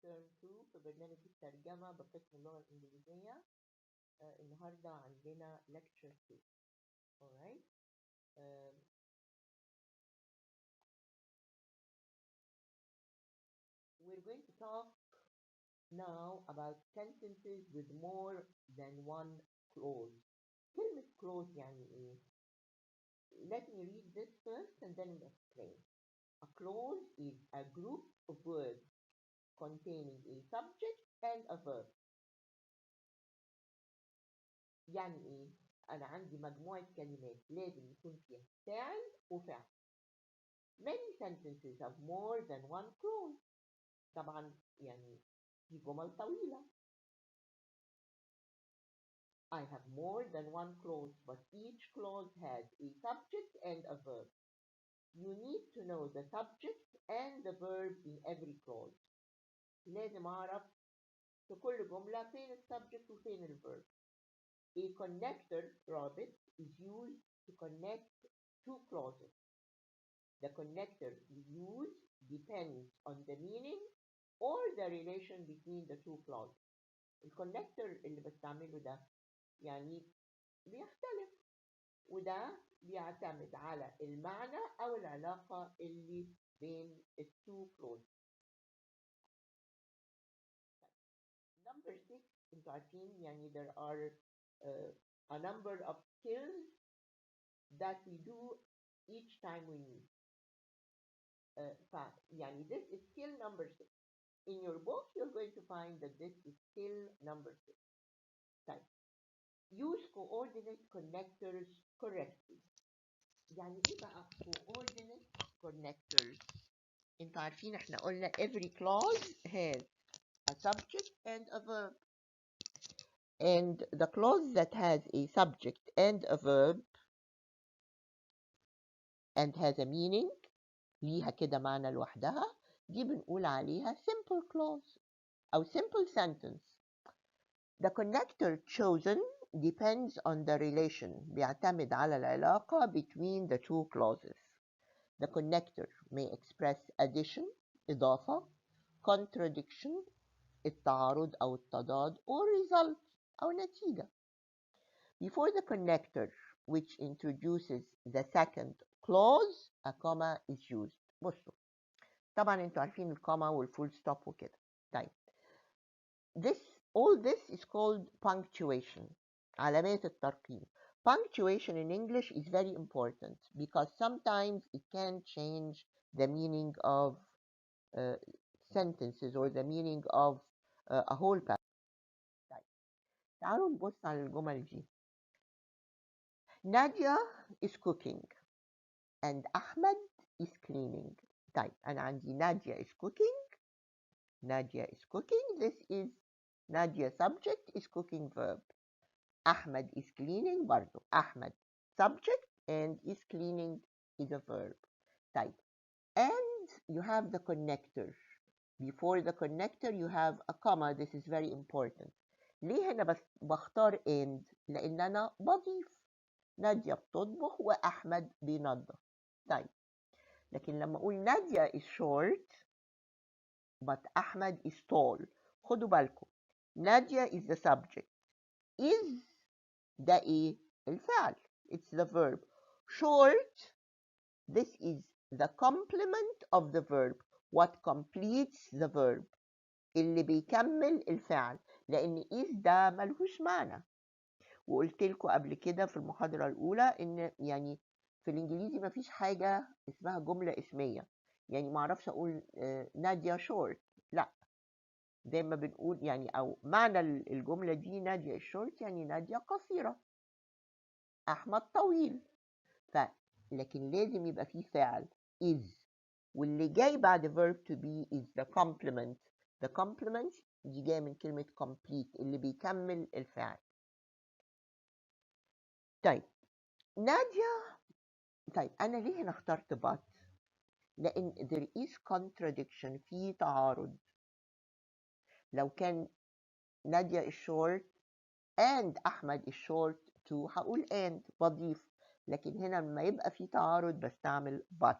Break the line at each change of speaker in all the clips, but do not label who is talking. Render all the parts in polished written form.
ترم 2 في برنامج الترجمة بقسم اللغة الإنجليزية. النهاردة عندنا lecture 2. Alright. We're going to talk now about sentences with more than one clause. كلمة clause يعني إيه؟ Let me read this first and then we'll explain. A clause is a group of words containing a subject and a verb. يعني ايه؟ انا عندي مجموعة كلمات لازم يكون فيها فاعل وفعل. Many sentences have more than one clause. طبعا يعني في جمل طويلة. I have more than one clause, but each clause has a subject and a verb. You need to know the subject and the verb in every clause. لازم أعرف في كل جملة فين السبجكت وفين الverb. A connector رابط is used to connect two clauses. The connector used depends on the meaning or the relation between the two clauses. الكونكتور اللي بستعمله ده يعني بيختلف، وده بيعتمد على المعنى أو العلاقة اللي بين التو clauses. Number 6 انتوا عارفين يعني there are a number of skills that we do each time we meet. يعني this is skill number 6. In your book, you're going to find that this is skill number 6. طيب. Use coordinate connectors correctly. يعني ايه بقى coordinate connectors؟ انتوا عارفين احنا قلنا every clause has a subject and a verb. And the clause that has a subject and a verb and has a meaning ليها كده معنى لوحدها دي بنقول عليها simple clause أو simple sentence. The connector chosen depends on the relation. بيعتمد على العلاقة between the two clauses. The connector may express addition إضافة, contradiction التعارض أو التضاد, or result أو نتيجة. Before the connector which introduces the second clause a comma is used. بصوا طبعا انتوا عارفين الكوما والفول ستوب وكده. طيب all this is called punctuation. علامات الترقيم. Punctuation in English is very important because sometimes it can change the meaning of sentences or the meaning of a whole passage. طيب تعالوا نبص على الجمل دي. Nadia is cooking and Ahmed is cleaning. طيب أنا عندي Nadia is cooking. Nadia is cooking. This is Nadia subject is cooking verb. Ahmed is cleaning برضو. Ahmed subject and is cleaning is a verb. طيب. And you have the connector. Before the connector you have a comma. This is very important. ليه هنا بس بختار and؟ لأن أنا بضيف. نادية بتطبخ وأحمد بينظف. طيب. لكن لما أقول نادية is short but أحمد is tall. خدوا بالكم. نادية is the subject. is ده إيه؟ الفعل. It's the verb. Short, this is the complement of the verb. What completes the verb. اللي بيكمل الفعل. لأن is ده ملهوش معنى. وقلت لكم قبل كده في المحاضرة الأولى إن يعني في الإنجليزي مفيش حاجة اسمها جملة اسمية. يعني ما أعرفش أقول نادية شورت. لا. زي ما بنقول يعني أو معنى الجملة دي نادية شورت يعني نادية قصيرة. أحمد طويل. لكن لازم يبقى فيه فعل is. واللي جاي بعد verb to be is the complement. The complement دي جاية من كلمة complete اللي بيكمل الفعل. طيب نادية. طيب أنا ليه هنا اخترت but؟ لأن there is contradiction في تعارض. لو كان نادية is short and أحمد is short too هقول and بضيف. لكن هنا لما يبقى في تعارض بستعمل but.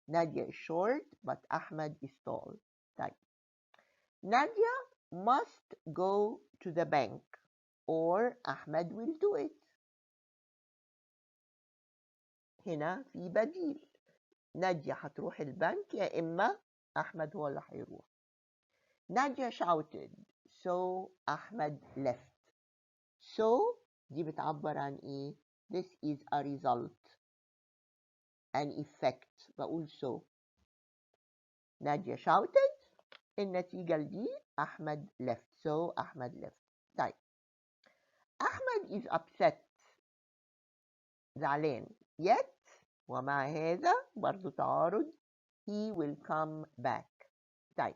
نادية is short but أحمد is tall. طيب Nadia must go to the bank or Ahmed will do it. هنا في بديل. نادية هتروح البنك يا إما أحمد هو اللي هيروح. Nadia shouted, so Ahmed left. So دي بتعبر عن إيه؟ This is a result, an effect. بقول so. Nadia shouted, النتيجة دي أحمد left. So أحمد left. طيب. أحمد is upset. زعلان. Yet ومع هذا برضو تعارض. He will come back. طيب.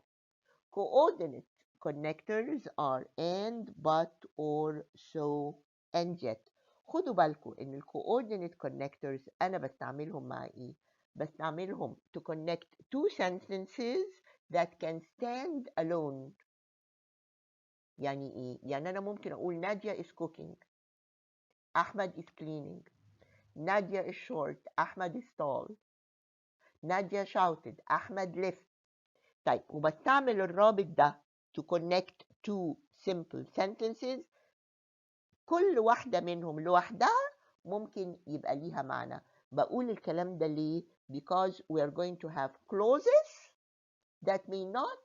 Coordinate connectors are and, but, or, so, and yet. خدوا بالكم ان ال coordinate connectors انا بستعملهم مع ايه؟ بستعملهم to connect two sentences that can stand alone. يعني ايه؟ يعني انا ممكن اقول نادية is cooking, احمد is cleaning. نادية is short, احمد is tall. نادية shouted, احمد left. طيب وبستعمل الرابط ده to connect two simple sentences. كل واحدة منهم لوحدها ممكن يبقى ليها معنى. بقول الكلام ده ليه؟ Because we are going to have clauses that may not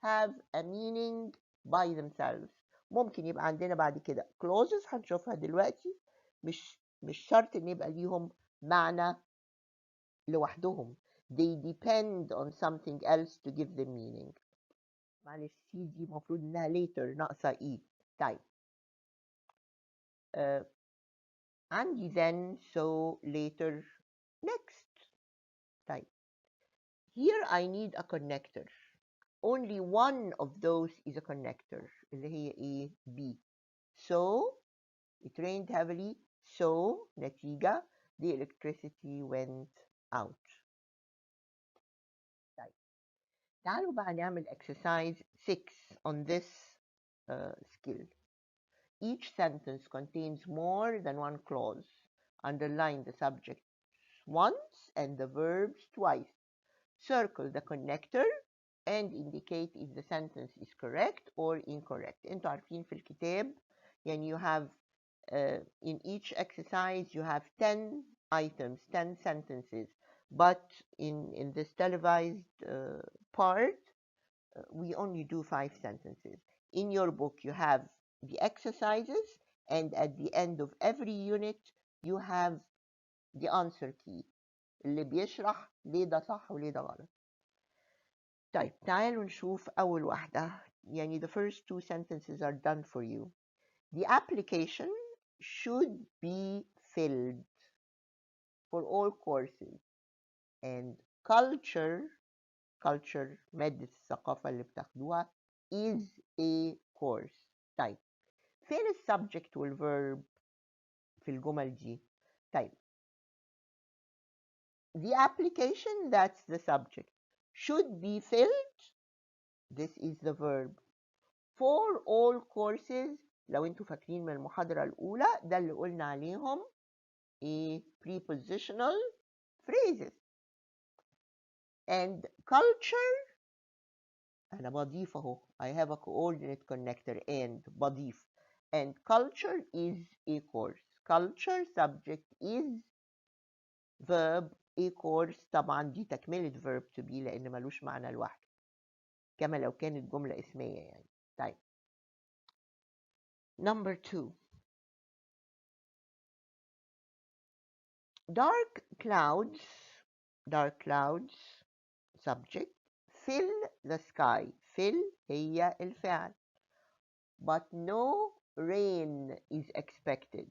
have a meaning by themselves. ممكن يبقى عندنا بعد كده clauses هنشوفها دلوقتي مش شرط ان يبقى ليهم معنى لوحدهم. They depend on something else to give them meaning. معلش سي دي المفروض انها later ناقصه اي. طيب عندي then, so, later, next. طيب here I need a connector. Only one of those is a connector اللي هي ايه؟ B. So it rained heavily. So نتيجة the electricity went out. طيب تعالوا بقى نعمل exercise 6 on this skill. Each sentence contains more than one clause. Underline the subject once and the verbs twice. Circle the connector and indicate if the sentence is correct or incorrect. انتوا عارفين في الكتاب يعني you have in each exercise you have 10 items, 10 sentences. But in this televised part we only do 5 sentences. In your book you have the exercises and at the end of every unit you have the answer key اللي بيشرح ليه ده صح وليه ده غلط. طيب تعالوا نشوف أول واحدة. يعني the first 2 sentences are done for you. The application should be filled for all courses and culture مادة الثقافة اللي بتاخدوها is a course. طيب فين السبجكت والverb في الجمل دي؟ طيب the application, that's the subject. Should be filled, this is the verb. For all courses, لو انتوا فاكرين من المحاضرة الأولى ده اللي قلنا عليهم a prepositional phrases. And culture أنا بضيف أهو. I have a coordinate connector and بضيف. And culture is a course. Culture subject is verb a course. طبعا دي تكملة verb to be لأن ملوش معنى لوحده كما لو كانت جملة اسمية يعني. طيب number 2. dark clouds subject. fill the sky. fill هي الفعل. but no rain is expected.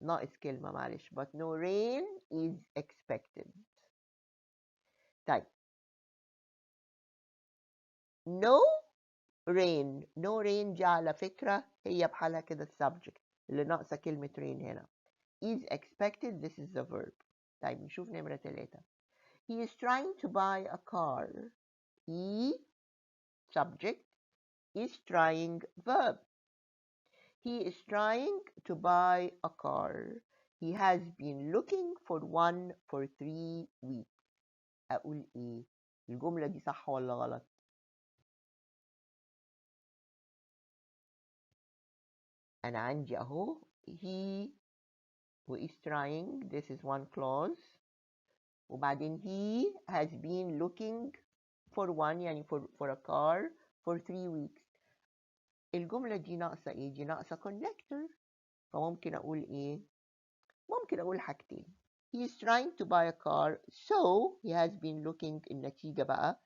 ناقص كلمة معلش. but no rain is expected. طيب no rain. no rain دي على فكرة هي بحالها كده السبجكت اللي ناقصة كلمة rain هنا. is expected, this is the verb. طيب نشوف نمرة 3. he is trying to buy a car. he subject is trying verb. he is trying to buy a car. he has been looking for one for 3 weeks. أقول إيه؟ الجملة دي صح ولا غلط؟ أنا عندي أهو he who is trying, this is one clause. وبعدين he has been looking for one يعني for a car for 3 weeks. الجملة دي ناقصة إيه؟ دي ناقصة connector. فممكن أقول إيه؟ ممكن أقول حاجتين. He is trying to buy a car so he has been looking. النتيجة بقى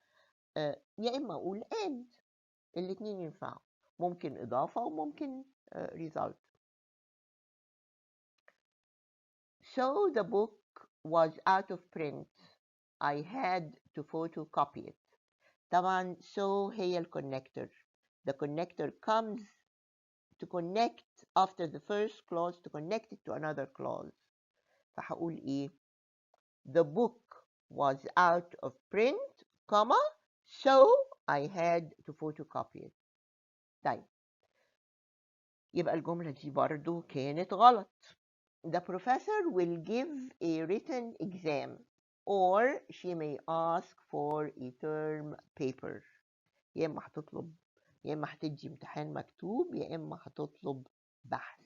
يا إما أقول and. الاتنين ينفعوا. ممكن إضافة وممكن result. So the book was out of print. I had to photocopy it. طبعا so هي الكونكتور. The connector comes to connect after the first clause to connect it to another clause. فهقول إيه؟ The book was out of print, comma, so I had to photocopy it. طيب يبقى الجملة دي برضو كانت غلط. The professor will give a written exam or she may ask for a term paper. يا إما هتطلب، يا إما هتدي امتحان مكتوب، يا إما هتطلب بحث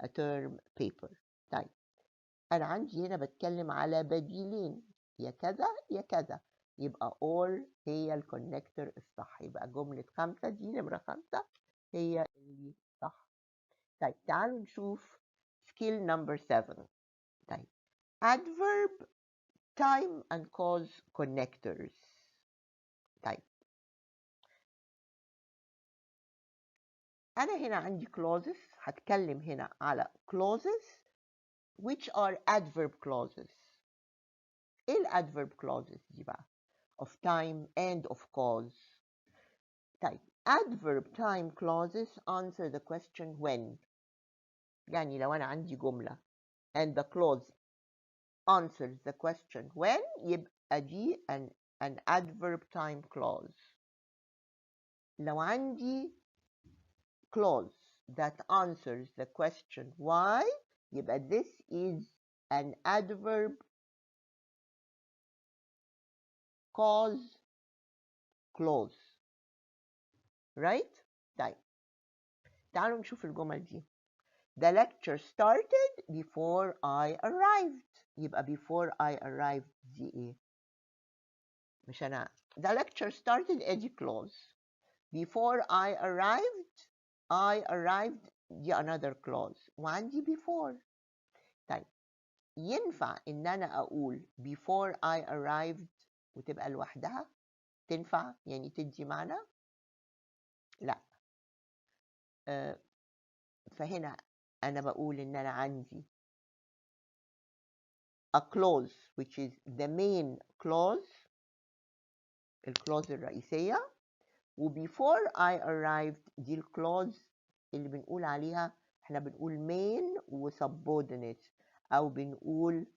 a term paper. طيب أنا عندي هنا بتكلم على بديلين، يا كذا يا كذا، يبقى or هي الكونكتور الصح. يبقى جملة 5 دي نمرة 5 هي اللي صح. طيب تعالوا نشوف skill number 7. طيب adverb time and cause connectors. طيب أنا هنا عندي clauses، هتكلم هنا على clauses which are adverb clauses. إيه ال adverb clauses دي بقى؟ of time and of cause. طيب adverb time clauses answer the question when. يعني لو أنا عندي جملة and the clause answers the question when يبقى دي an adverb time clause. لو عندي clause that answers the question why يبقى this is an adverb cause clause. right? طيب تعالوا نشوف الجمل دي. The lecture started before I arrived. يبقى before I arrived دي ايه؟ مش أنا the lecture started ادي clause. Before I arrived دي another clause وعندي before. طيب ينفع إن أنا أقول before I arrived وتبقى لوحدها؟ تنفع يعني تدي معنى؟ لا. فهنا أنا بقول إن أنا عندي a clause which is the main clause، الكلوز الرئيسية، و before I arrived دي الكلوز اللي بنقول عليها، احنا بنقول main و subordinate أو بنقول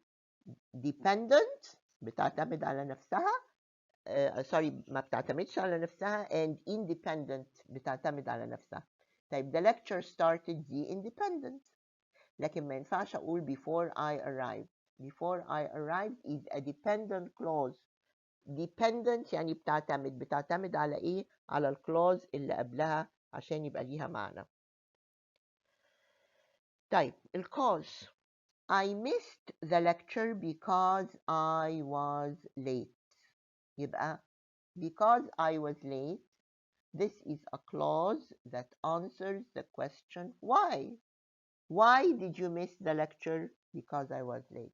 dependent بتعتمد على نفسها، سوري ما بتعتمدش على نفسها، and independent بتعتمد على نفسها. طيب the lecture started دي independent، لكن ما ينفعش أقول before I arrived. Before I arrived is a dependent clause. dependent يعني بتعتمد على إيه؟ على الكلوز اللي قبلها عشان يبقى ليها معنى. طيب الcause I missed the lecture because I was late. يبقى because I was late this is a clause that answers the question why. Why did you miss the lecture? Because I was late.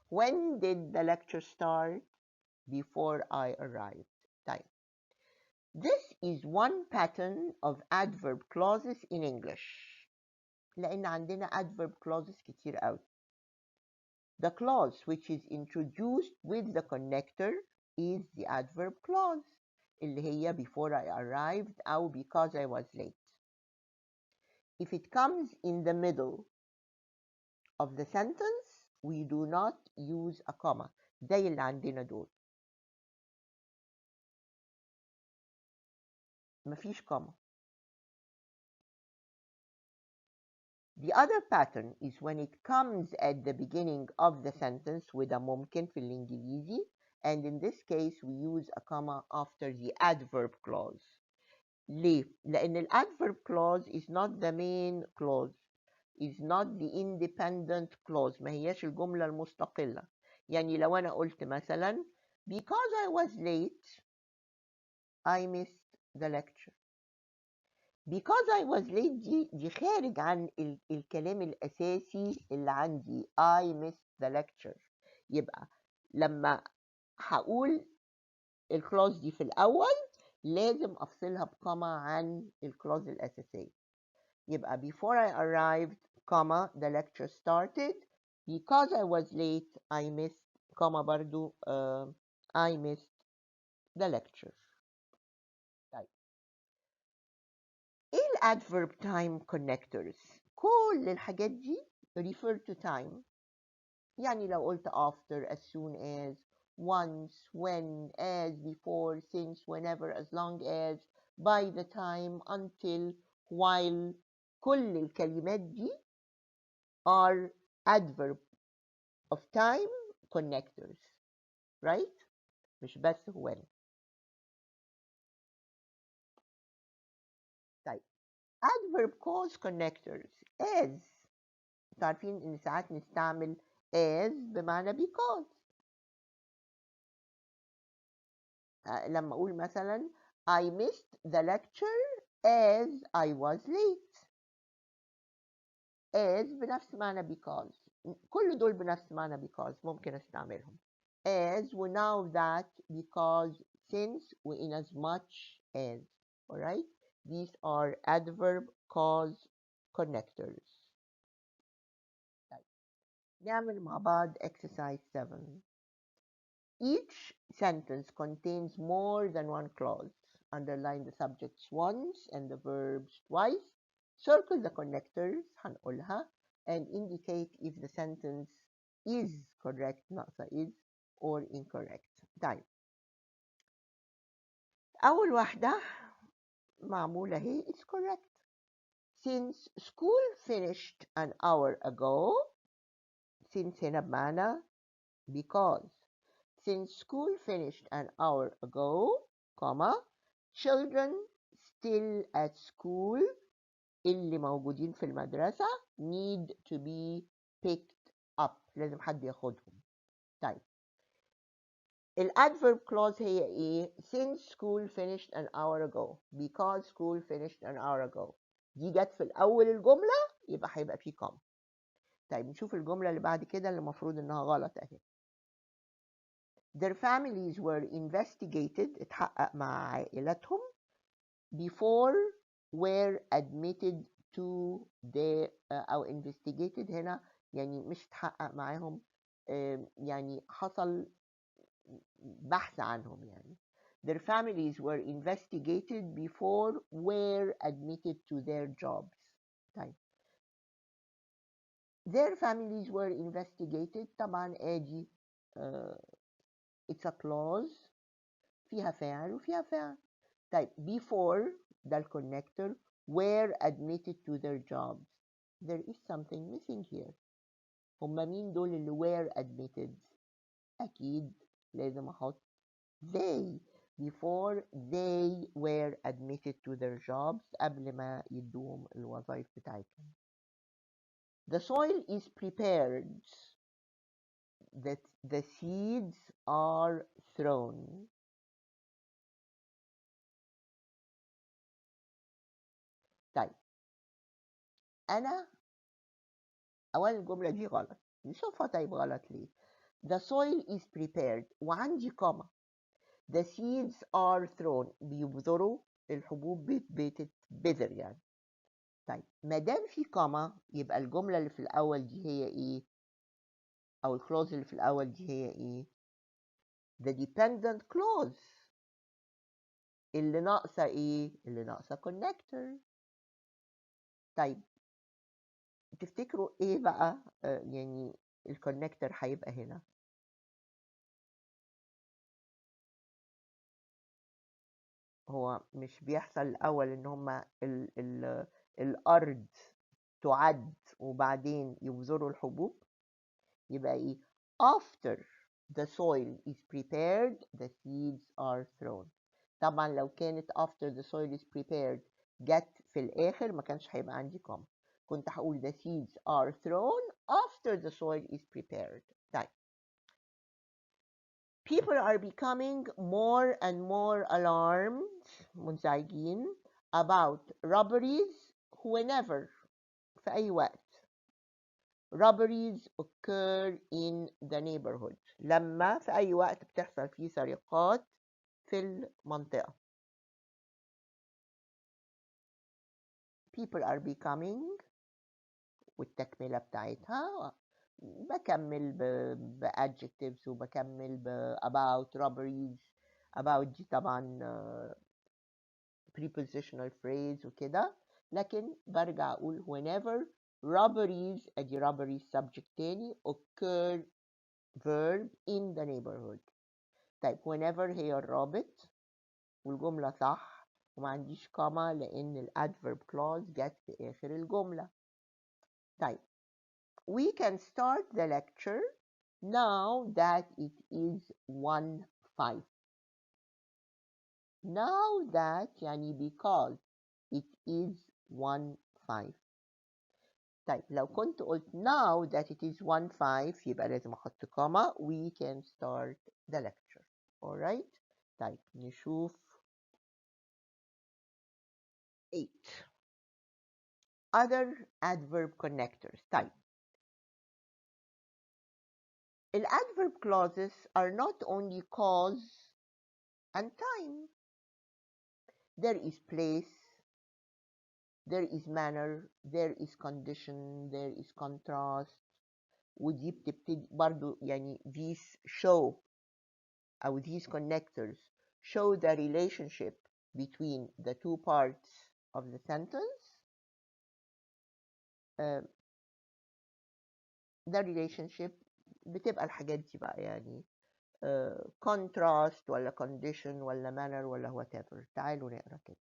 When did the lecture start? Before I arrived. طيب this is one pattern of adverb clauses in English. لأن عندنا adverb clauses كتير قوي. The clause which is introduced with the connector is the adverb clause اللي هي before I arrived أو because I was late. If it comes in the middle of the sentence we do not use a comma زي اللي عندنا دول. مفيش comma. The other pattern is when it comes at the beginning of the sentence with a ممكن في الإنجليزي, and in this case we use a comma after the adverb clause. ليه؟ لأن ال adverb clause is not the main clause, is not the independent clause، ما هياش الجملة المستقلة. يعني لو أنا قلت مثلا because I was late I missed the lecture. because I was late دي خارج عن الكلام الأساسي اللي عندي I missed the lecture. يبقى لما هقول الكلاوز دي في الأول لازم أفصلها بكما عن الكلاوز الأساسية. يبقى before I arrived, comma, the lecture started. Because I was late, I missed, comma برضو I missed the lecture. طيب ايه ال adverb time connectors؟ كل الحاجات دي refer to time. يعني لو قلت after, as soon as, once, when, as, before, since, whenever, as long as, by the time, until, while، كل الكلمات دي are adverb of time connectors, right؟ مش بس when. طيب adverb cause connectors as، عارفين ان ساعات نستعمل as بمعنى because. لما اقول مثلا I missed the lecture as I was late. as بنفس معنى because. كل دول بنفس معنى because ممكن استعملهم. as و now that because since و in as much as. Alright? These are adverb cause connectors. طيب نعمل مع بعض exercise 7. Each sentence contains more than one clause. Underline the subjects once and the verbs twice. Circle the connectors هنقولها and indicate if the sentence is correct ناقصة is or incorrect. طيب أول واحدة معمولة هي is correct. Since school finished an hour ago. Since هنا بمعنى because. Since school finished an hour ago, comma, children still at school اللي موجودين في المدرسة need to be picked up. لازم حد ياخدهم. طيب ال adverb clause هي ايه؟ Since school finished an hour ago. Because school finished an hour ago. دي جت في الأول الجملة يبقى هيبقى فيه comma. طيب نشوف الجملة اللي بعد كده اللي المفروض إنها غلط أهي. Their families were investigated. اتحقق مع عائلتهم. Before were admitted to the أو investigated هنا يعني مش اتحقق معاهم، يعني حصل بحث عنهم يعني. Their families were investigated before were admitted to their jobs. طيب their families were investigated طبعا ادي it's a clause فيها فاعل وفيها فاعل. طيب before ده الكونكتور were admitted to their jobs. There is something missing here. هما مين دول اللي were admitted؟ أكيد لازم أحط they. Before they were admitted to their jobs قبل ما يدوهم الوظائف بتاعتهم. The soil is prepared. That the seeds are thrown. طيب أنا أولا الجملة دي غلط. نشوفها طيب غلط ليه. The soil is prepared وعندي كوما. The seeds are thrown بيبذروا الحبوب بتتبذر يعني. طيب ما دام في كوما يبقى الجملة اللي في الأول دي هي إيه؟ أو الكلوز اللي في الأول دي هي إيه؟ The dependent clause. اللي ناقصة إيه؟ اللي ناقصة connector. طيب تفتكروا إيه بقى يعني الكونكتور هيبقى هنا؟ هو مش بيحصل الأول إن هما الأرض تعد وبعدين يبذروا الحبوب؟ يبقى إيه؟ After the soil is prepared, the seeds are thrown. طبعا لو كانت after the soil is prepared جت في الآخر ما كانش هيبقى عندي comma. كنت هقول the seeds are thrown after the soil is prepared. طيب. People are becoming more and more alarmed, منزعجين, about robberies whenever, في أي وقت. Robberies occur in the neighborhood. لما في أي وقت بتحصل فيه سرقات في المنطقة. People are becoming والتكملة بتاعتها بكمل adjectives وبكمل about robberies. about دي طبعا prepositional phrase وكده، لكن برجع أقول whenever robberies أدي robberies subject تاني occur verb in the neighborhood. طيب whenever هي الرابط والجملة صح وما عنديش كوما لأن الادverb clause جت في آخر الجملة. طيب we can start the lecture now that it is 1:05. Now that يعني because it is 1:05. طيب لو كنت قلت now that it is 1:05 يبقى لازم أحط كوما. We can start the lecture. Alright. طيب نشوف 8. Other adverb connectors. طيب the adverb clauses are not only cause and time. There is place, there is manner, there is condition, there is contrast. ودي بتبتدي برضو يعني these show أو these connectors show the relationship between the two parts of the sentence. The relationship بتبقى الحاجات دي بقى يعني contrast ولا condition ولا manner ولا whatever. تعالوا نقرا كده.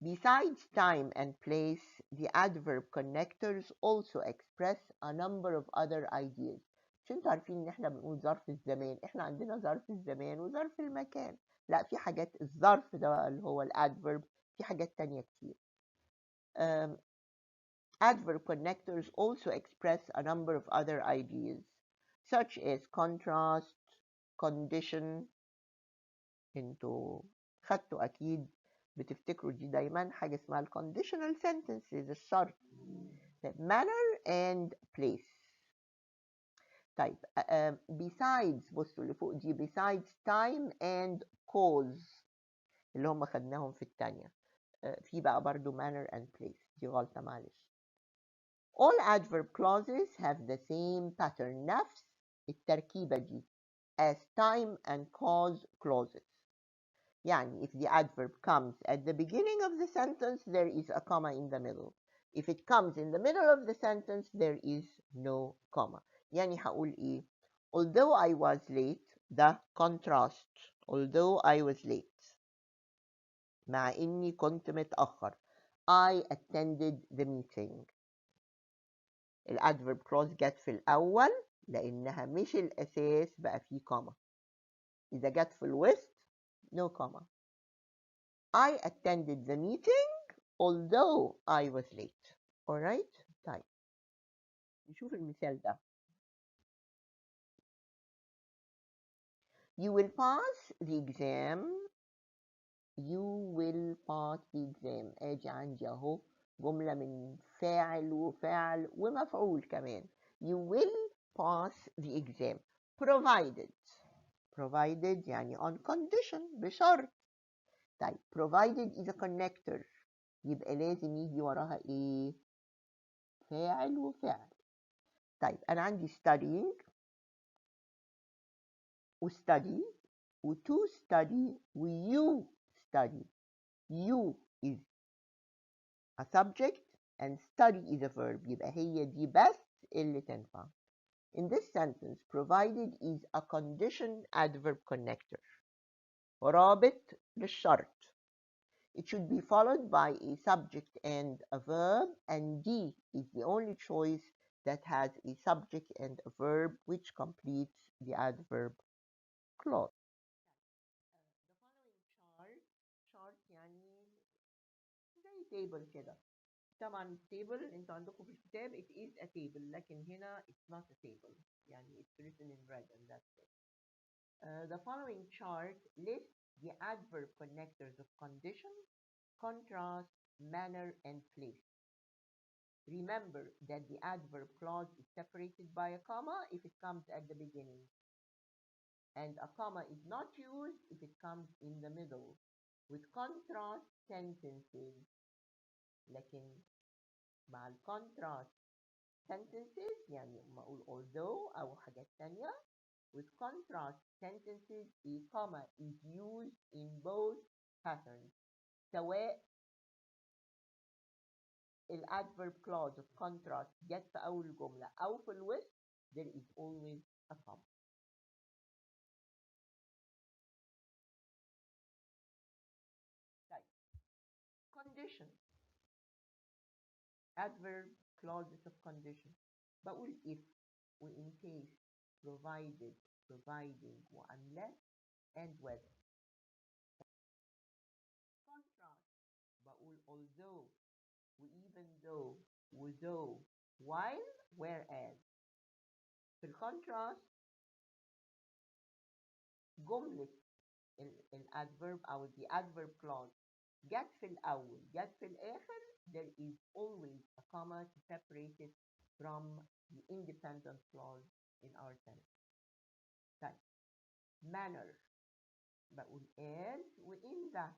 Besides time and place, the adverb connectors also express a number of other ideas. مش انتوا عارفين ان احنا بنقول ظرف الزمان، احنا عندنا ظرف الزمان وظرف المكان. لا في حاجات الظرف ده بقى اللي هو الادفيرب، في حاجات تانية كتير. Adverb connectors also express a number of other ideas, such as contrast, condition. انتوا خدتوا اكيد بتفتكروا دي دايما حاجه اسمها الconditional sentences الشرط. manner and place. طيب besides بصوا اللي فوق دي besides time and cause اللي هم خدناهم في الثانيه. في بقى برضو manner and place دي غلطه معلش. All adverb clauses have the same pattern نفس التركيبه دي as time and cause clauses. يعني if the adverb comes at the beginning of the sentence there is a comma in the middle. If it comes in the middle of the sentence there is no comma. يعني هقول ايه؟ Although I was late, the contrast. Although I was late. مع اني كنت متأخر. I attended the meeting. الادفيرب clause جت في الأول لأنها مش الأساس بقى فيه comma. إذا جت في الوسط no comma. I attended the meeting although I was late. Alright? طيب نشوف المثال ده. You will pass the exam. You will pass the exam. ادي عندي اهو جملة من فاعل وفاعل ومفعول كمان. You will pass the exam provided. Provided يعني on condition بشرط. طيب provided is a connector يبقى لازم يجي وراها ايه؟ فاعل وفعل. طيب أنا عندي studying وstudy وto study وyou study. You is a subject and study is a verb. يبقى هي دي بس اللي تنفع. In this sentence, provided is a condition adverb connector. رابط للشرط. It should be followed by a subject and a verb, and D is the only choice that has a subject and a verb which completes the adverb clause. The following chart table كده. طبعا table انتوا عندكم في الكتاب it is a table، لكن هنا it's not a table، يعني it's written in red and that's it. The following chart lists the adverb connectors of condition, contrast, manner, and place. Remember that the adverb clause is separated by a comma if it comes at the beginning, and a comma is not used if it comes in the middle. With contrast sentences، لكن مع ال contrast sentences يعني لما أقول although أو حاجات تانية، with contrast sentences a comma is used in both patterns. سواء ال adverb clause of contrast جت في أول جملة أو في الوسط، there is always a comma. طيب condition، adverb clauses of condition، بقول if و in case provided providing و unless and whether. contrast بقول although و even though و though while whereas. في الكونتراست جملة الادفيرب أو the adverb clause جت في الأول جت في الآخر، there is always a comma to separate it from the independent clause in our sentence. طيب manner بقول as و in that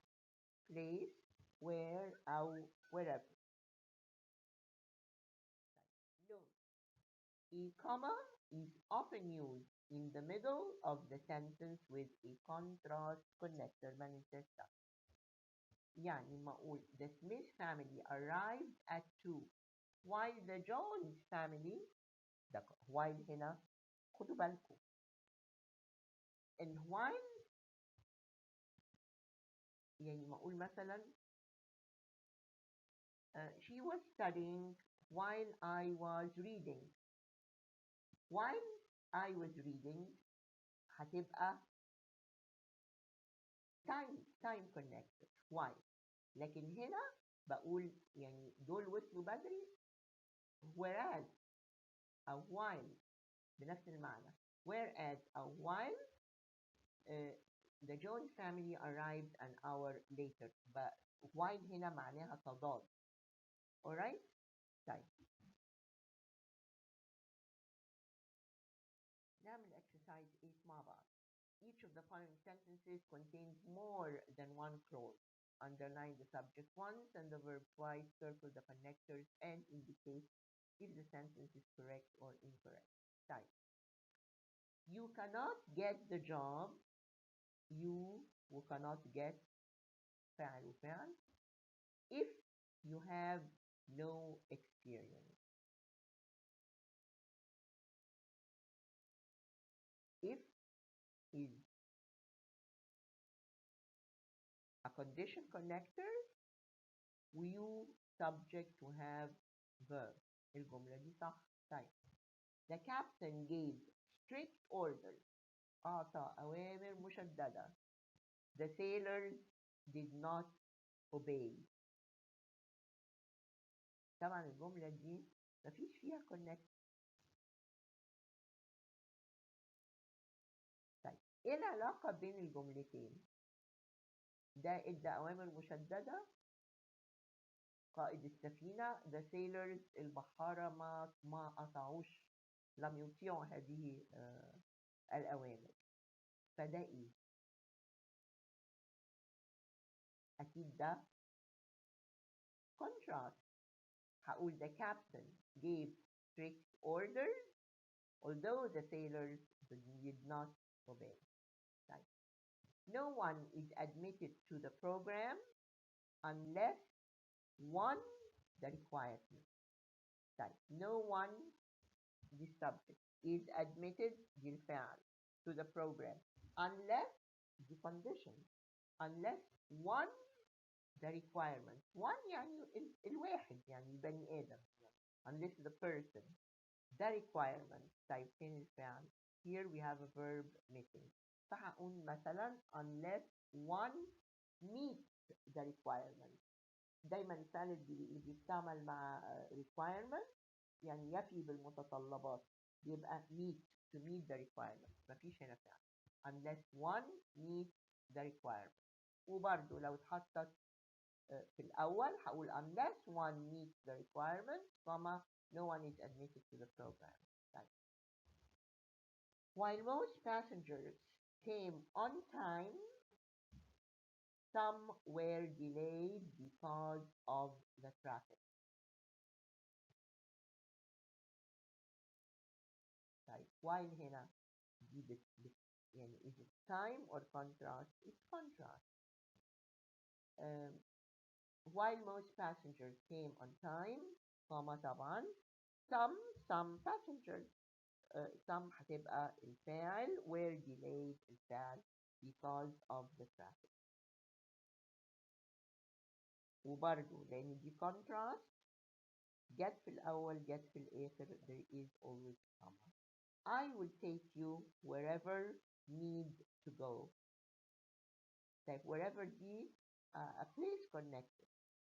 place where أو wherever. Note, a comma is often used in the middle of the sentence with a contrast connector. ما ننساش ده. يعني ما أقول the Smith family arrived at 2 while the Jones family، ده while هنا خدوا بالكم and while يعني ما أقول مثلا she was studying while I was reading. while I was reading هتبقى time connected while، لكن هنا بقول يعني دول وصلوا بدري whereas أو while بنفس المعنى. whereas أو while the Jones family arrived an hour later. but while هنا معناها تضاد. alright. طيب نعمل exercise 8 مع بعض. Each of the following sentences contains more than one clause. Underline the subject once and the verb twice. Circle the connectors and indicate if the sentence is correct or incorrect. Type. You cannot get the job. You cannot get فعل وفعل if you have no experience. If is a condition connector you subject to have verb. الجملة دي صح. طيب the captain gave strict orders. أعطى أوامر مشددة. The sailors did not obey. طبعا الجملة دي مفيش فيها connect. طيب ايه العلاقة بين الجملتين؟ ده ادى أوامر مشددة قائد السفينة، the sailors البحارة ما قطعوش، لم يطيعوا هذه الأوامر. فده إيه؟ أكيد ده contrast. هقول the captain gave strict orders although the sailors did not obey. Right. No one is admitted to the program unless one the requirement. Right. No one the subject is admitted بالفعل to the program unless the condition, unless one the requirement. one يعني الواحد يعني بني آدم، unless the person the requirement. طيب فين الفعل؟ here we have a verb missing. فهقول مثلا unless one meets the requirement. دايما الفعل اللي بيستعمل مع requirement يعني يفي بالمتطلبات يبقى meet to meet the requirement. مفيش هنا فعل unless one meets the requirement. وبرده لو اتحطت في الأول هقول unless one meets the requirement, no one is admitted to the program. طيب. While most passengers came on time, some were delayed because of the traffic. طيب while هنا دي يعني is it time or contrast? It's contrast. While most passengers came on time, طبعا some passengers some هتبقى الفاعل were delayed الفعل because of the traffic. وبرضو لأن دي contrast جت في الأول جت في الآخر there is always comma. I will take you wherever need to go. طيب wherever دي a place connected.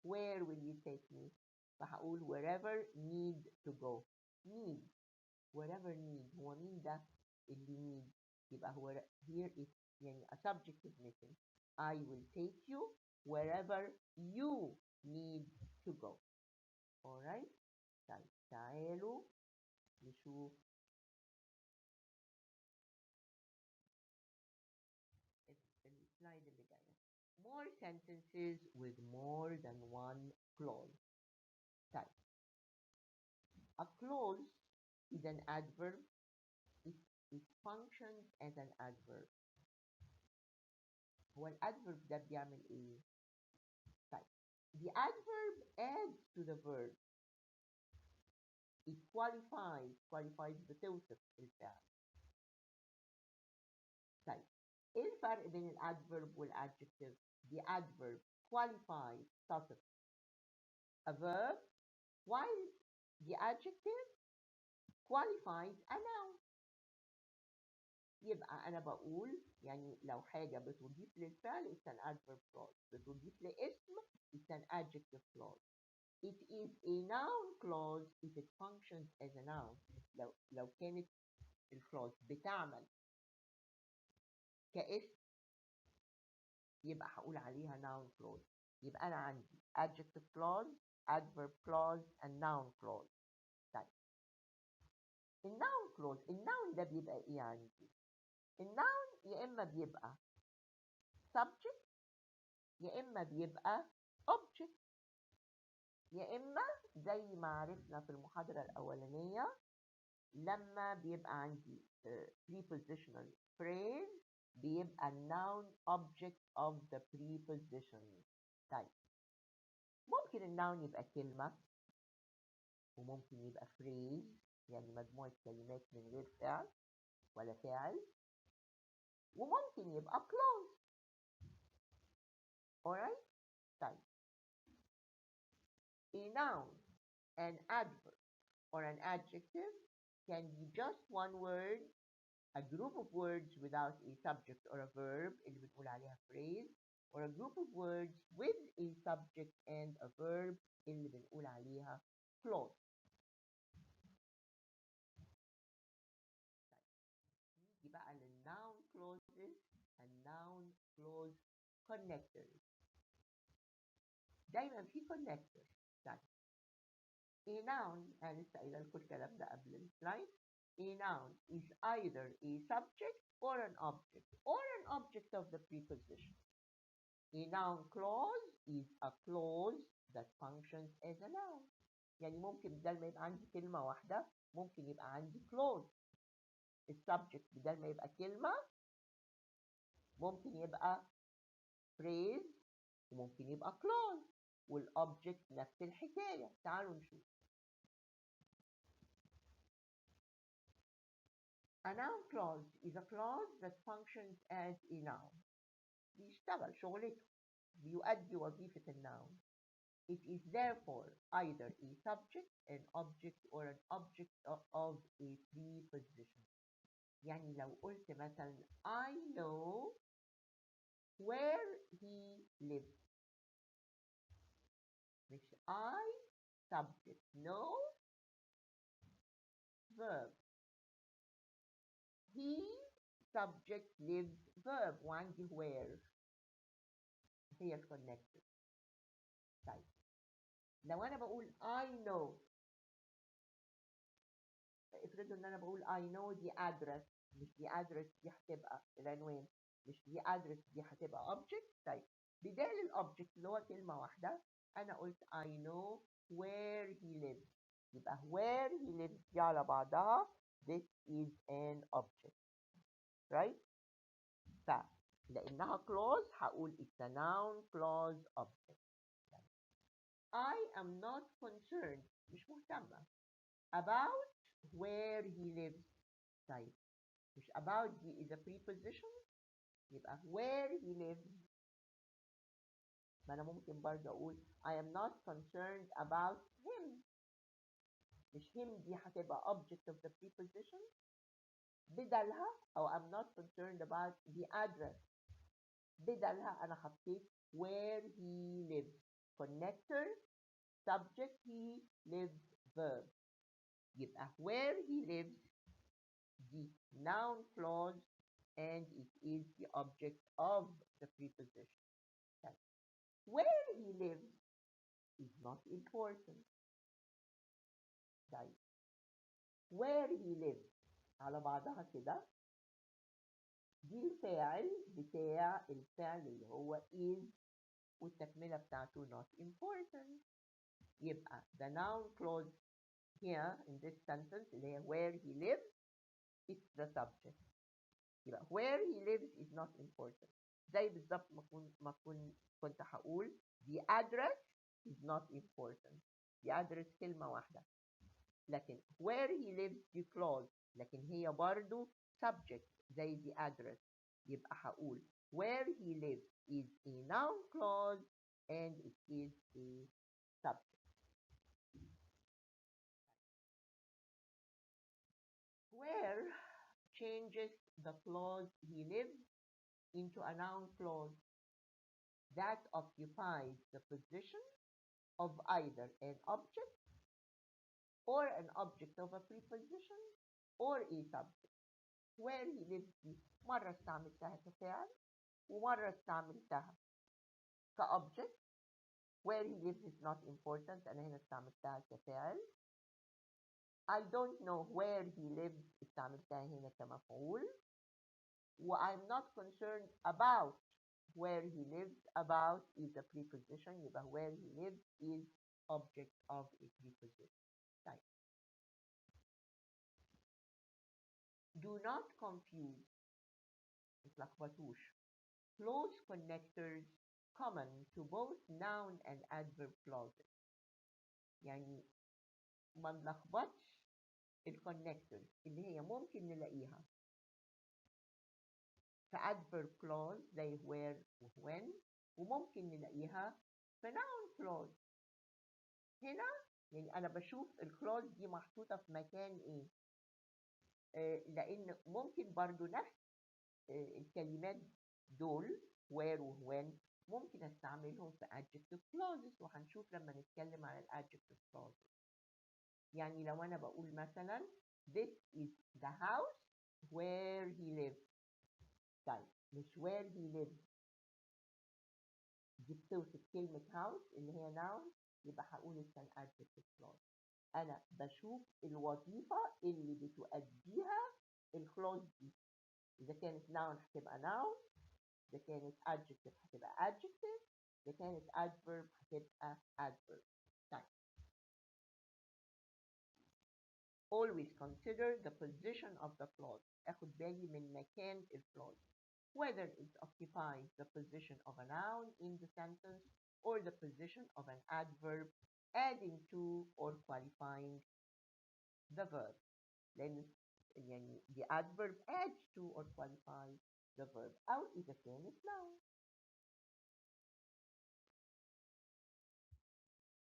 Where will you take me? فهقول wherever need to go. Need wherever need هو مين ده اللي need يبقى هو here is يعني a subject is missing. I will take you wherever you need to go. alright طيب تعالوا نشوف السلايد اللي جاية. More sentences with more than one clause. طيب a clause is an adverb. It functions as an adverb. هو الادفيرب ده بيعمل ايه؟ طيب the adverb adds to the verb. It qualifies بتوصف الفعل. طيب ايه الفرق بين الادفيرب والادجكتيف؟ the adverb qualifies تصف a verb while the adjective qualifies a noun. يبقى أنا بقول يعني لو حاجة بتضيف للفعل it's an adverb clause. بتضيف لاسم it's an adjective clause. It is a noun clause if it functions as a noun. لو كانت الكلاوز بتعمل كاسم يبقى هقول عليها noun clause. يبقى أنا عندي adjective clause, adverb clause and noun clause. طيب الnoun clause الnoun ده بيبقى إيه عندي؟ الnoun يا إما بيبقى subject يا إما بيبقى object يا إما زي ما عرفنا في المحاضرة الأولانية لما بيبقى عندي prepositional phrase بيبقى noun object of the preposition. طيب ممكن الnoun يبقى كلمة وممكن يبقى phrase يعني مجموعة كلمات من غير فعل ولا فاعل وممكن يبقى clause. alright طيب a noun an adverb or an adjective can be just one word, a group of words without a subject or a verb اللي بنقول عليها phrase, or a group of words with a subject and a verb اللي بنقول عليها clause. نيجي بقى للnoun clauses and noun clause connectors. دايما في connector. طيب a noun أنا لسه قايله لكم الكلام ده قبل السلايد. A noun is either a subject or an object of the preposition. A noun clause is a clause that functions as a noun. يعني ممكن بدل ما يبقى عندي كلمة واحدة ممكن يبقى عندي clause. السبجكت بدل ما يبقى كلمة ممكن يبقى phrase وممكن يبقى clause والobject نفس الحكاية. تعالوا نشوف. A noun clause is a clause that functions as a noun. بيشتغل شغلته بيؤدي وظيفة الnoun. It is therefore either a subject, an object, or an object of a preposition. يعني لو قلت مثلا I know where he lives. I subject no verb. He subject lives verb. وعندي where هي الكونكتور. طيب لو انا بقول I know، افرضوا ان انا بقول I know دي address، مش دي address دي هتبقى العنوان، مش دي address دي هتبقى object. طيب بدال الأوبجكت اللي هو كلمة واحدة أنا قلت I know where he lives، يبقى where he lives دي على بعضها this is an object right. فلأنها clause هقول it's a noun clause object. I am not concerned مش مهتمة about where he lives. طيب مش about دي is a preposition، يبقى where he lives. ما أنا ممكن برضه أقول I am not concerned about him، مش him دي هتبقى object of the preposition بدلها، أو I'm not concerned about the address بدلها أنا حطيت where he lives connector subject he lives verb. يبقى where he lives the noun clause and it is the object of the preposition. Where he lives is not important. طيب where he lives على بعضها كده دي الفاعل بتاع الفعل اللي هو is والتكملة بتاعته not important. يبقى the noun clause here in this sentence اللي هي where he lives it's the subject. يبقى where he lives is not important. زي بالظبط ما كنت هقول the address is not important. the address كلمة واحدة، لكن where he lives دي clause لكن هي برضو subject زي the address. يبقى هقول where he lives is a noun clause and it is a subject. Where changes the clause he lives into a noun clause that occupies the position of either an object or an object of a preposition or a subject. where he lives دي مرة استعملتها كفعل ومرة استعملتها كأوبجكت. where he lives is not important أنا هنا استعملتها كفاعل. I don't know where he lives استعملتها هنا كمفعول. و I'm not concerned about where he lives. about is a preposition يبقى where he lives is object of a preposition. طيب do not confuse متلخبطوش clause connectors common to both noun and adverb clauses. يعني ما نلخبطش الكونكتورز اللي هي ممكن نلاقيها في adverb clause زي where و when وممكن نلاقيها في noun clause. هنا يعني أنا بشوف الكلاوز دي محطوطة في مكان إيه؟ لأن ممكن برضو نفس الكلمات دول where و when ممكن استعملهم في adjective clauses وهنشوف لما نتكلم عن adjective clauses. يعني لو أنا بقول مثلا this is the house where he lives. طيب مش where he lives دي بتوصف كلمة house اللي هي noun يبقى هقول it's an adjective clause. أنا بشوف الوظيفة اللي بتؤديها الكلوز دي. إذا كانت noun هتبقى noun، إذا كانت adjective هتبقى adjective، إذا كانت adverb هتبقى adverb. طيب always consider the position of the clause. اخد بالي من مكان الكلوز whether it occupies the position of a noun in the sentence or the position of an adverb adding to or qualifying the verb. لأن يعني the adverb adds to or qualifies the verb أو إذا كانت noun.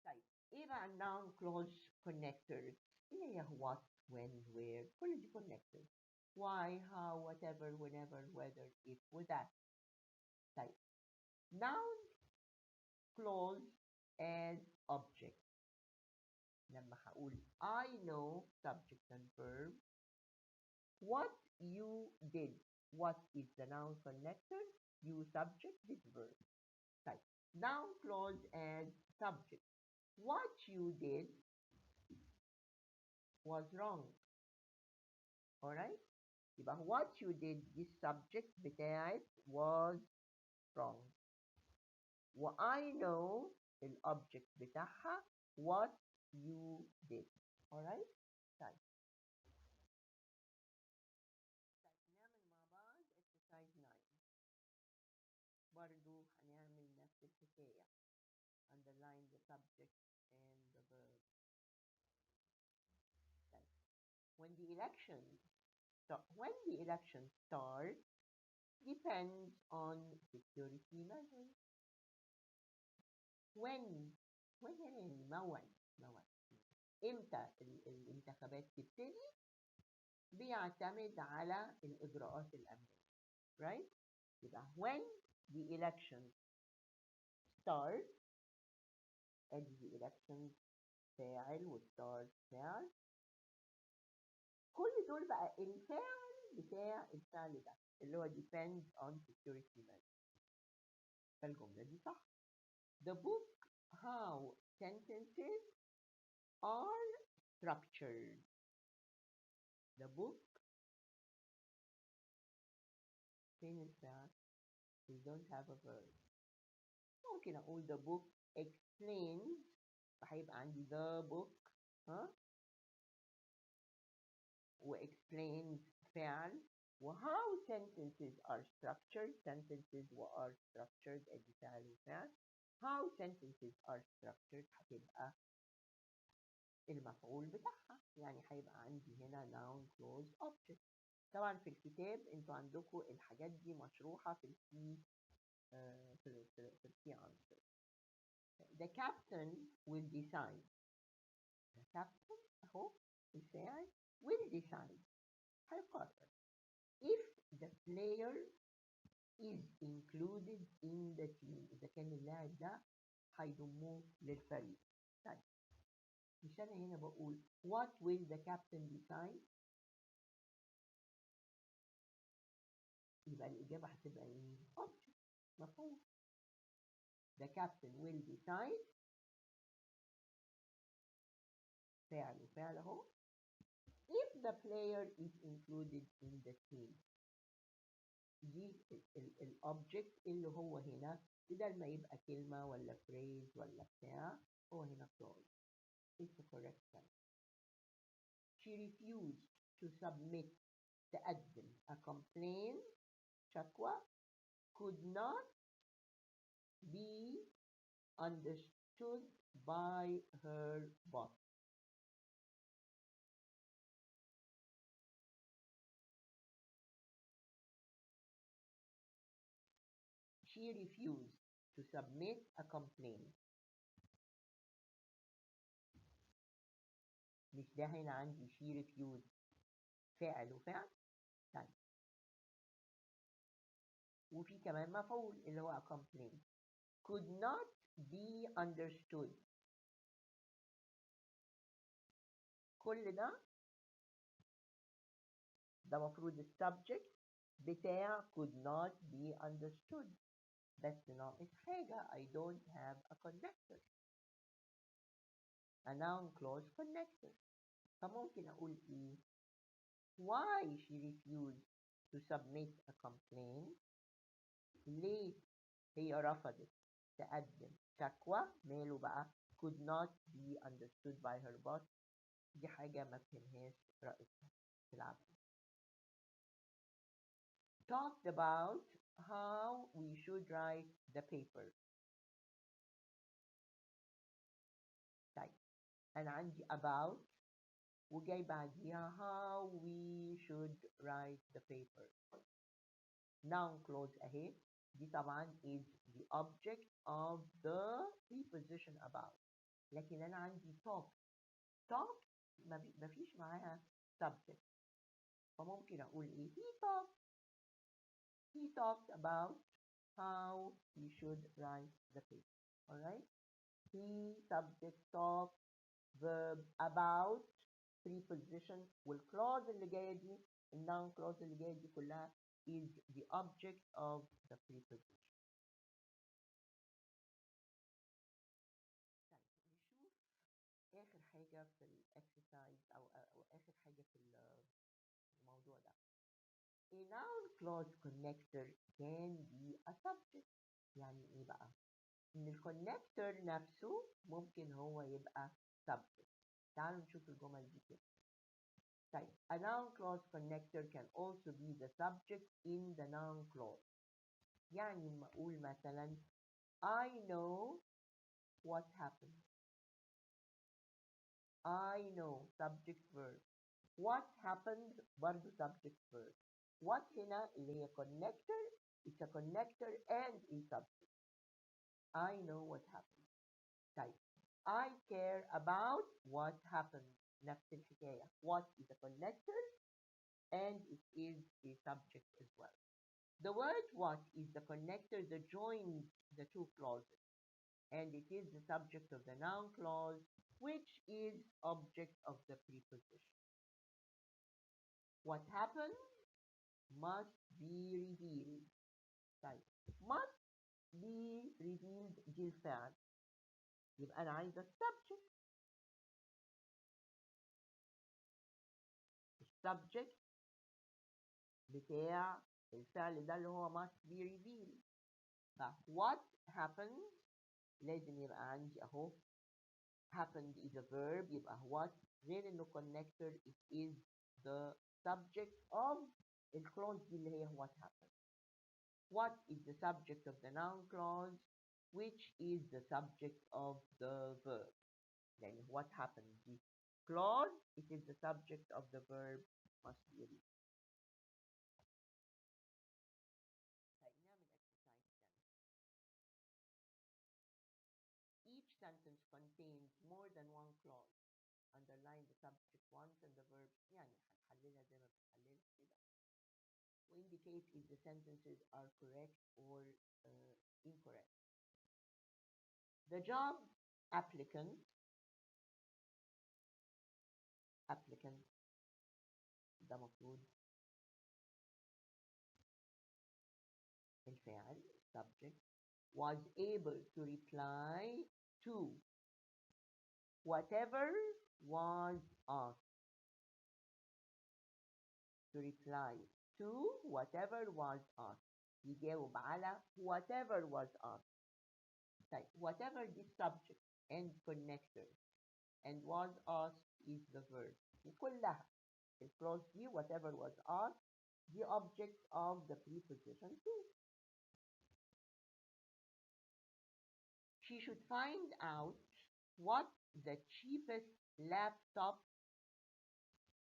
طيب إيه بقى noun clause connectors؟ اللي هي what when where كل دي connectors. why how whatever whenever whether if وذات. طيب noun clause as object. لما هقول I know subject and verb. What you did. What is the noun connector? You subject, this verb. طيب noun clause as subject. What you did was wrong. Alright? يبقى what you did this subject بتاعت was wrong. و I know الobject بتاعها what you did. Alright? طيب نعمل مع بعض exercise 9. برضو هنعمل نفس الحكاية. Underline the subject and the verb. طيب when the election starts depends on security measures. when يعني موعد امتى الانتخابات تبتدي بيعتمد على الإجراءات الأمنية. right? يبقى when the election starts ادي the election فاعل والstart فاعل. كل دول بقى الفاعل بتاع الفعل ده اللي هو depends on security measures. فالجملة دي صح. The book how sentences are structured. The book فين الفعل؟ We don't have a verb. ممكن أقول the book explains فهيبقى عندي the book ها و explains فعل و how sentences are structured. sentences و are structured ادي فعل وفعل. how sentences are structured هتبقى المفعول بتاعها يعني هيبقى عندي هنا noun clause object. طبعا في الكتاب انتوا عندكم الحاجات دي مشروحه في الكي في الكي answer. The captain will decide. The captain اهو الفاعل will decide هيقرر if the player is included in the team. اذا كان اللاعب ده هيضموه للفريق. طيب مش انا هنا بقول what will the captain decide؟ يبقى الإجابة هتبقى إيه؟ object مفهوم. The captain will decide فعل وفعل أهو if the player is included in the team. دي الأوبجكت اللي هو هنا بدل ما يبقى كلمة ولا phrase ولا بتاع هو هنا clause. It's the correct sentence. She refused to submit تقدم a complaint شكوى could not be understood by her boss. She refused to submit a complaint. مش ده هنا عندي she refused فعل وفعل. طيب وفي كمان مفعول اللي هو a complaint could not be understood. كل ده مفروض السبجكت بتاع could not be understood بس ناقص حاجة I don't have a connector. a noun clause connector. فممكن أقول إيه؟ why she refused to submit a complaint. ليه هي رفضت تقدم شكوى ماله بقى could not be understood by her boss. دي حاجة ما فهمهاش رئيسها في العمل. talked about how we should write the paper. طيب أنا عندي about وجاي بعديها how we should write the paper. noun clause أهي دي طبعا is the object of the preposition about. لكن أنا عندي talk ما فيش معاها subject. فممكن أقول إيه he talked about how we should write the paper. alright he, subject, talk, verb, about, preposition, والclause اللي جايه دي الnoun clause اللي جايه دي كلها is the object of the preposition. طيب نشوف آخر حاجة في الإكسرسايز أو آخر حاجة في الموضوع ده. A noun clause connector can be a subject. يعني إيه بقى؟ إن الكونكتور نفسه ممكن هو يبقى subject. تعالوا نشوف الجمل دي كده. طيب a noun clause connector can also be the subject in the noun clause. يعني لما أقول مثلا I know what happened. I know subject verb. What happened برضه subject verb. What هنا اللي هي connector. It's a connector and a subject. I know what happened. طيب I care about what happened. نفس الحكاية. What is a connector and it is a subject as well. The word what is the connector that joins the two clauses, and it is the subject of the noun clause, which is object of the preposition. What happened must be revealed. طيب must be revealed دي الفعل. يبقى أنا عايزة subject. السبجكت بتاع الفعل ده اللي هو must be revealed. what happened لازم يبقى عندي اهو happened is a verb. يبقى what غير انه connector it is the subject of الclause دي اللي هي what happened. What is the subject of the noun clause which is the subject of the verb. يعني what happened دي clause it is the subject of the verb must be read. Each sentence contains more than one clause. Underline the subject once and the verb يعني هنحللها زي ما بنحللها كده. وindicate if the sentences are correct or incorrect. The job applicant ده مفروض الفاعل subject was able to reply to whatever was asked. To reply to whatever was asked. يجاوب على whatever was asked. طيب whatever is subject and connector and was asked is the verb. وكلها الclause دي whatever was asked the object of the preposition to. She should find out what the cheapest laptop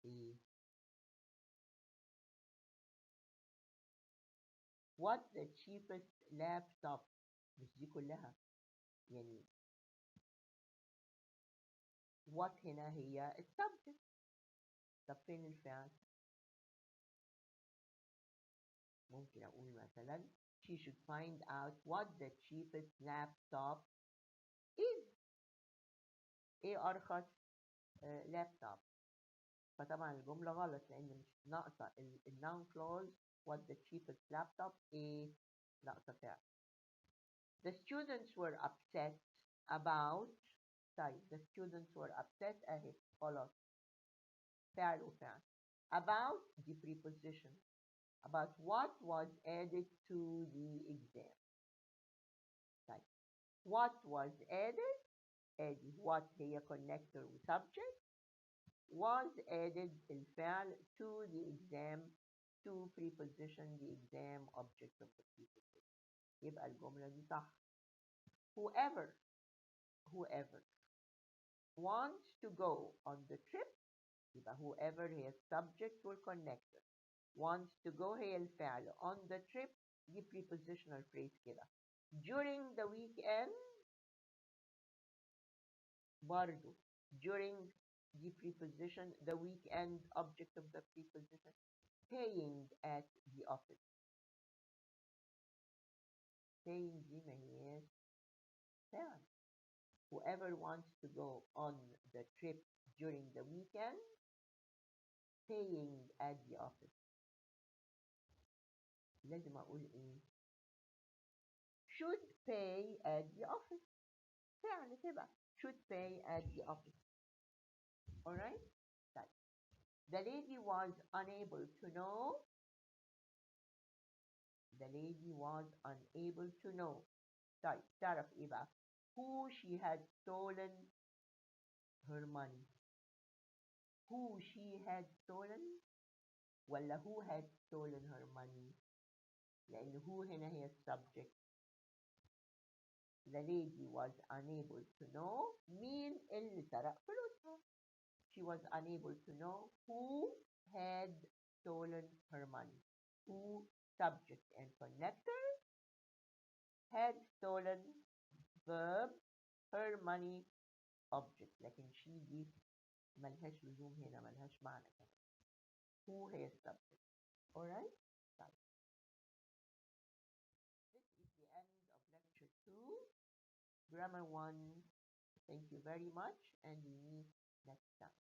is. What the cheapest laptop مش دي كلها يعني what هنا هي السبجكت. طب فين الفعل؟ ممكن أقول مثلا she should find out what the cheapest laptop is. إيه أرخص لابتوب؟ فطبعا الجملة غلط لأن مش ناقصة الnoun clause what the cheapest laptop إيه ناقصة فعل. The students were upset about طيب the students were upset أهي خلاص فعل وفعل. About the preposition. About what was added to the exam. طيب what was added ادي what هي connector و subject was added الفعل to the exam to preposition the exam object of the preposition. يبقى الجملة دي صح. whoever wants to go on the trip يبقى whoever هي subject وال connector. wants to go هي الفعل. on the trip دي prepositional phrase كده. during the weekend برضو during the preposition the weekend object of the preposition. paying at the office. paying دي ما هياش فعل whoever wants to go on the trip during the weekend, paying at the office. لازم أقول إيه؟ should pay at the office. فعلا تبقى should pay at the office. Alright? طيب. The lady was unable to know. The lady was unable to know. طيب تعرف إيه بقى؟ Who she had stolen her money. Who she had stolen ولا who had stolen her money؟ لأن who هنا هي السبجكت. The lady was unable to know مين اللي سرق فلوسها. She was unable to know who had stolen her money. Who subject and connector. Had stolen verb. Her money object. لكن she دي ملهاش لزوم هنا ملهاش معنى كمان. Who هي السبجect. Alright? طيب. This is the end of lecture 2. Grammar 1. Thank you very much and we meet next time.